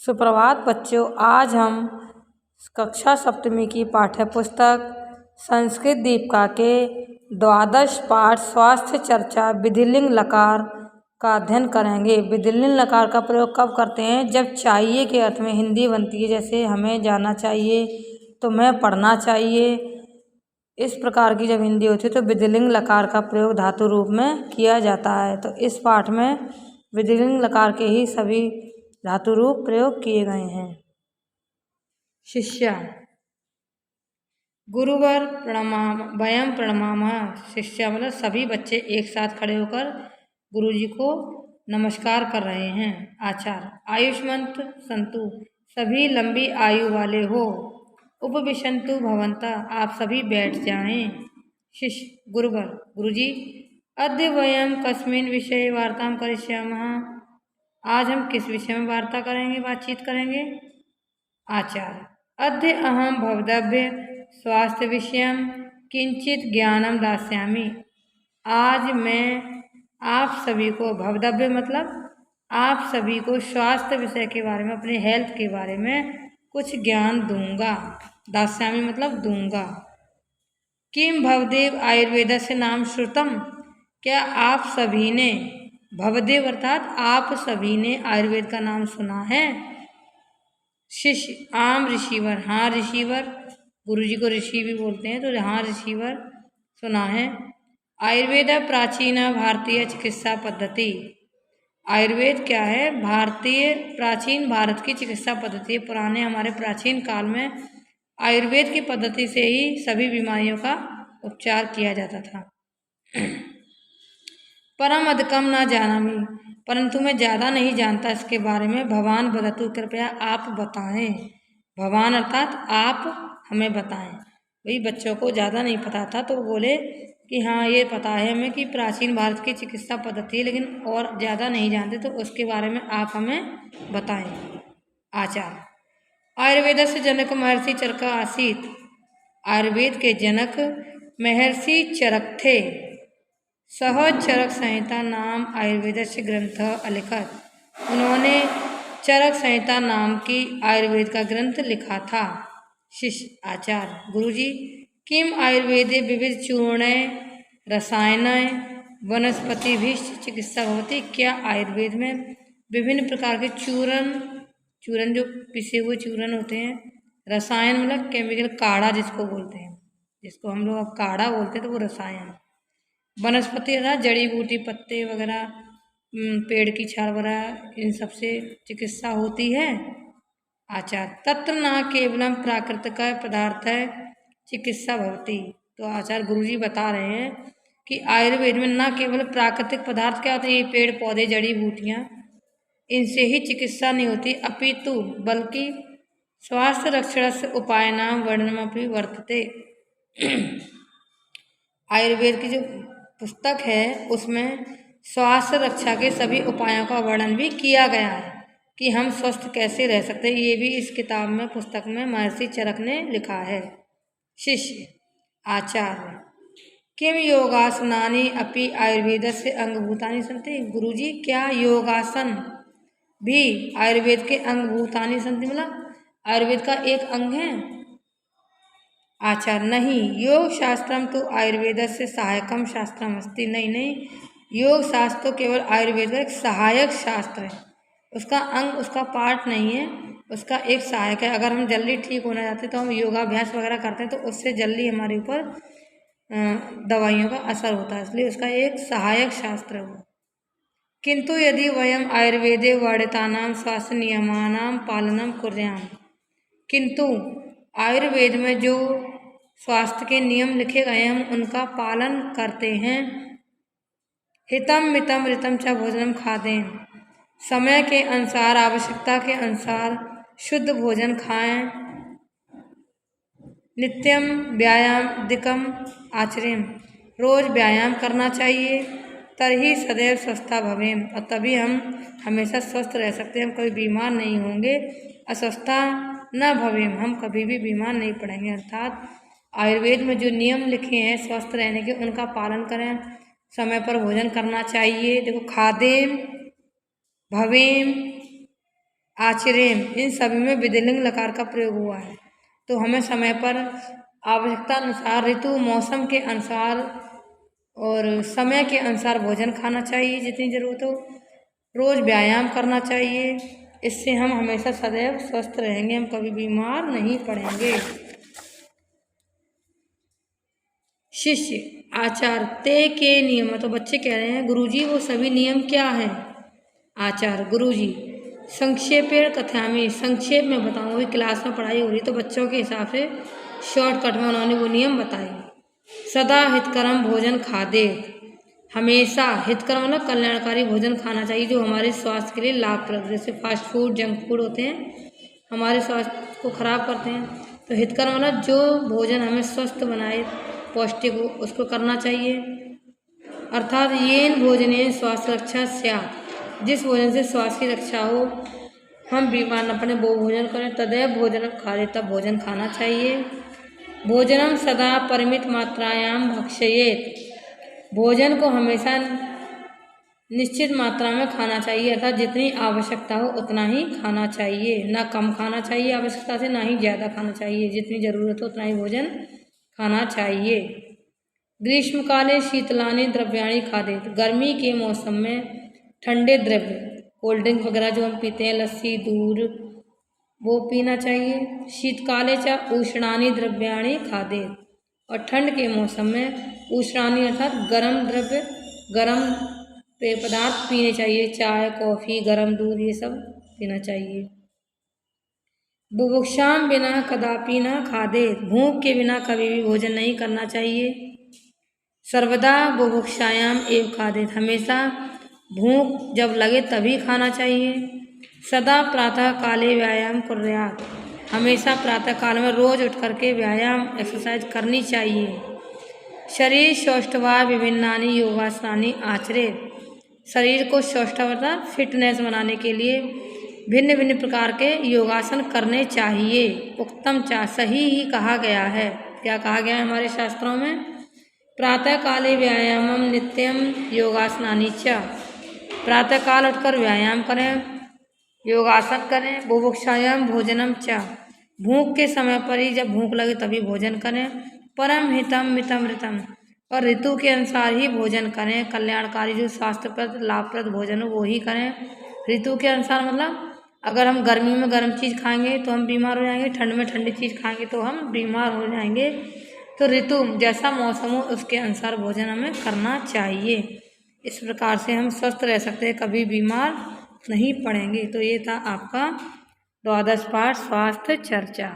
सुप्रभात बच्चों, आज हम कक्षा सप्तमी की पाठ्य पुस्तक संस्कृत दीपिका के द्वादश पाठ स्वास्थ्य चर्चा विधिलिंग लकार का अध्ययन करेंगे। विधिलिंग लकार का प्रयोग कब करते हैं? जब चाहिए के अर्थ में हिंदी बनती है, जैसे हमें जाना चाहिए, तुम्हें पढ़ना चाहिए, इस प्रकार की जब हिंदी होती है तो विधिलिंग लकार का प्रयोग धातु रूप में किया जाता है। तो इस पाठ में विधिलिंग लकार के ही सभी धातु रूप प्रयोग किए गए हैं। शिष्या गुरुवर प्रणमाम वयम प्रणमामः। शिष्या मतलब सभी बच्चे एक साथ खड़े होकर गुरुजी को नमस्कार कर रहे हैं। आचार्य आयुष्मंत संतु, सभी लंबी आयु वाले हो। उपविशन्तु भवन्तः, आप सभी बैठ जाएं। शिष्य गुरुवर गुरुजी, अद्य वयम कस्मिन् विषये वार्तां करिष्यामः। आज हम किस विषय में वार्ता करेंगे, बातचीत करेंगे? आचार्य अद्य अहम भवद्भ्य स्वास्थ्य विषयं किंचित ज्ञानम दास्यामि। आज मैं आप सभी को, भवद्भ्य मतलब आप सभी को स्वास्थ्य विषय के बारे में, अपने हेल्थ के बारे में कुछ ज्ञान दूंगा। दास्यामि मतलब दूंगा। किम भवदेव आयुर्वेदस्य नाम श्रुतम, क्या आप सभी ने, भवदेव अर्थात आप सभी ने आयुर्वेद का नाम सुना है? शिष्य आम ऋषिवर, हाँ ऋषिवर, गुरुजी को ऋषि भी बोलते हैं, तो हाँ ऋषिवर सुना है। आयुर्वेद प्राचीन भारतीय चिकित्सा पद्धति, आयुर्वेद क्या है? भारतीय प्राचीन भारत की चिकित्सा पद्धति। पुराने हमारे प्राचीन काल में आयुर्वेद की पद्धति से ही सभी बीमारियों का उपचार किया जाता था। परम अधिकम न जानामि, परंतु मैं ज़्यादा नहीं जानता इसके बारे में। भवान वदतु, कृपया आप बताएं। भवान अर्थात आप हमें बताएं। वही बच्चों को ज़्यादा नहीं पता था तो वो बोले कि हाँ ये पता है हमें कि प्राचीन भारत की चिकित्सा पद्धति है, लेकिन और ज़्यादा नहीं जानते, तो उसके बारे में आप हमें बताएं। आचार्य आयुर्वेद से जनक महर्षि चरक आसीत, आयुर्वेद के जनक महर्षि चरक थे। सह चरक संहिता नाम आयुर्वेद से ग्रंथ अलिखत, उन्होंने चरक संहिता नाम की आयुर्वेद का ग्रंथ लिखा था। शिष्य आचार्य गुरुजी, किम आयुर्वेदे विविध चूर्ण रसायन वनस्पति भी चिकित्सा होती, क्या आयुर्वेद में विभिन्न प्रकार के चूरन जो पिसे हुए चूरन होते हैं, रसायन मतलब केमिकल, काढ़ा जिसको बोलते हैं, जिसको हम लोग अब काढ़ा बोलते हैं, तो वो रसायन। वनस्पति अर्थात जड़ी बूटी, पत्ते वगैरह, पेड़ की छाल वगैरह, इन सब से चिकित्सा होती है। आचार्य तत्र न केवलम प्राकृतिक पदार्थ चिकित्सा भवती, तो आचार्य गुरुजी बता रहे हैं कि आयुर्वेद में न केवल प्राकृतिक पदार्थ क्या होते हैं, ये पेड़ पौधे जड़ी बूटियाँ, इनसे ही चिकित्सा नहीं होती, अपितु बल्कि स्वास्थ्य रक्षण से उपाय नाम वर्णनमपि वर्तते। आयुर्वेद की जो पुस्तक है उसमें स्वास्थ्य रक्षा के सभी उपायों का वर्णन भी किया गया है कि हम स्वस्थ कैसे रह सकते हैं, ये भी इस किताब में, पुस्तक में महर्षि चरक ने लिखा है। शिष्य आचार्य किम योगासनानि अपि आयुर्वेद से अंगभूतानि सन्ति, गुरुजी क्या योगासन भी आयुर्वेद के अंगभूतानि सन्ति मतलब आयुर्वेद का एक अंग है? आचार्य नहीं, योग शास्त्रम तो आयुर्वेद से सहायकम शास्त्रम अस्ति, नहीं, योग शास्त्र तो केवल आयुर्वेद का एक सहायक शास्त्र है, उसका अंग, उसका पार्ट नहीं है, उसका एक सहायक है। अगर हम जल्दी ठीक होना चाहते हैं तो हम योगाभ्यास वगैरह करते हैं, तो उससे जल्दी हमारे ऊपर दवाइयों का असर होता है, इसलिए उसका एक सहायक शास्त्र है वो। किंतु यदि वयम आयुर्वेदे वर्णितानां स्वास्थ्य नियमानां पालनम कुर्याम, किंतु आयुर्वेद में जो स्वास्थ्य के नियम लिखे गए हैं हम उनका पालन करते हैं। हितम मितम ऋतम च भोजनम खादें, समय के अनुसार, आवश्यकता के अनुसार शुद्ध भोजन खाएं। नित्यम व्यायाम दिकम आचरेम, रोज व्यायाम करना चाहिए। तरही सदैव स्वस्था भवेम, और तभी हम हमेशा स्वस्थ रह सकते हैं, हम कभी बीमार नहीं होंगे। अस्वस्था न भवेम, हम कभी भी बीमार नहीं पड़ेंगे। अर्थात आयुर्वेद में जो नियम लिखे हैं स्वस्थ रहने के, उनका पालन करें। समय पर भोजन करना चाहिए। देखो खादेम भवेम, आचरेम, इन सभी में विधिलिंग लकार का प्रयोग हुआ है। तो हमें समय पर आवश्यकता अनुसार, ऋतु मौसम के अनुसार और समय के अनुसार भोजन खाना चाहिए जितनी जरूरत हो। रोज व्यायाम करना चाहिए, इससे हम हमेशा सदैव स्वस्थ रहेंगे, हम कभी बीमार नहीं पड़ेंगे। शिष्य आचार्य ते के नियम, तो बच्चे कह रहे हैं गुरुजी वो सभी नियम क्या हैं। आचार्य गुरुजी संक्षेपेण कथयामि, संक्षेप में बताऊँ, वही क्लास में पढ़ाई हो रही तो बच्चों के हिसाब से शॉर्टकट में उन्होंने वो नियम बताए। सदा हितकरम भोजन खादे, हमेशा हितकरम मतलब कल्याणकारी भोजन खाना चाहिए जो हमारे स्वास्थ्य के लिए लाभप्रद, जैसे फास्ट फूड जंक फूड होते हैं हमारे स्वास्थ्य को खराब करते हैं। तो हितकर मतलब जो भोजन हमें स्वस्थ बनाए, पौष्टिक हो, उसको करना चाहिए। अर्थात येन भोजने स्वास्थ्य रक्षा स्यात्, जिस भोजन से स्वास्थ्य की रक्षा हो, हम बीमार न पड़े वो भोजन करें। तदैव भोजन खा तब भोजन खाना चाहिए। भोजनम सदा परिमित मात्रायाम भक्षयेत्, भोजन को हमेशा निश्चित मात्रा में खाना चाहिए, अर्थात जितनी आवश्यकता हो उतना ही खाना चाहिए, ना कम खाना चाहिए आवश्यकता से, ना ही ज़्यादा खाना चाहिए, जितनी ज़रूरत हो उतना ही भोजन खाना चाहिए। ग्रीष्मकाले शीतलानि द्रव्याणि खादेत, गर्मी के मौसम में ठंडे द्रव्य, कोल्ड ड्रिंक वगैरह जो हम पीते हैं, लस्सी दूध, वो पीना चाहिए। शीतकाले च उष्णानि द्रव्याणि खादेत, और ठंड के मौसम में उष्णानि अर्थात गर्म द्रव्य, गर्म पेय पदार्थ पीने चाहिए, चाय कॉफ़ी गर्म दूध ये सब पीना चाहिए। बुभुक्षाम बिना कदापि न खादेत, भूख के बिना कभी भी भोजन नहीं करना चाहिए। सर्वदा बुभुक्षायाम एव खादेत, हमेशा भूख जब लगे तभी खाना चाहिए। सदा प्रातः काले व्यायाम कुर्यात्, हमेशा प्रातः काल में रोज उठ करके व्यायाम एक्सरसाइज करनी चाहिए। शरीर सौष्ठवा विभिन्नानि योगासनानि आचरेत्, शरीर को सौष्ठवता फिटनेस बनाने के लिए भिन्न भिन्न प्रकार के योगासन करने चाहिए। उक्तम चा, सही ही कहा गया है। क्या कहा गया है हमारे शास्त्रों में? प्रातः काले व्यायामम नित्यम योगासनानि च, प्रातः काल उठकर व्यायाम करें, योगासन करें। बुभुक्षायाम भोजनम च, भूख के समय पर ही, जब भूख लगे तभी भोजन करें। परम हितम मितम ऋतम, और ऋतु के अनुसार ही भोजन करें। कल्याणकारी जो स्वास्थ्यप्रद लाभप्रद भोजन हो वो ही करें ऋतु के अनुसार। मतलब अगर हम गर्मी में गर्म चीज़ खाएंगे तो हम बीमार हो जाएंगे, ठंड में ठंडी चीज़ खाएंगे तो हम बीमार हो जाएंगे। तो ऋतु जैसा मौसम हो उसके अनुसार भोजन हमें करना चाहिए। इस प्रकार से हम स्वस्थ रह सकते हैं, कभी बीमार नहीं पड़ेंगे। तो ये था आपका द्वादश पाठ स्वास्थ्य चर्चा।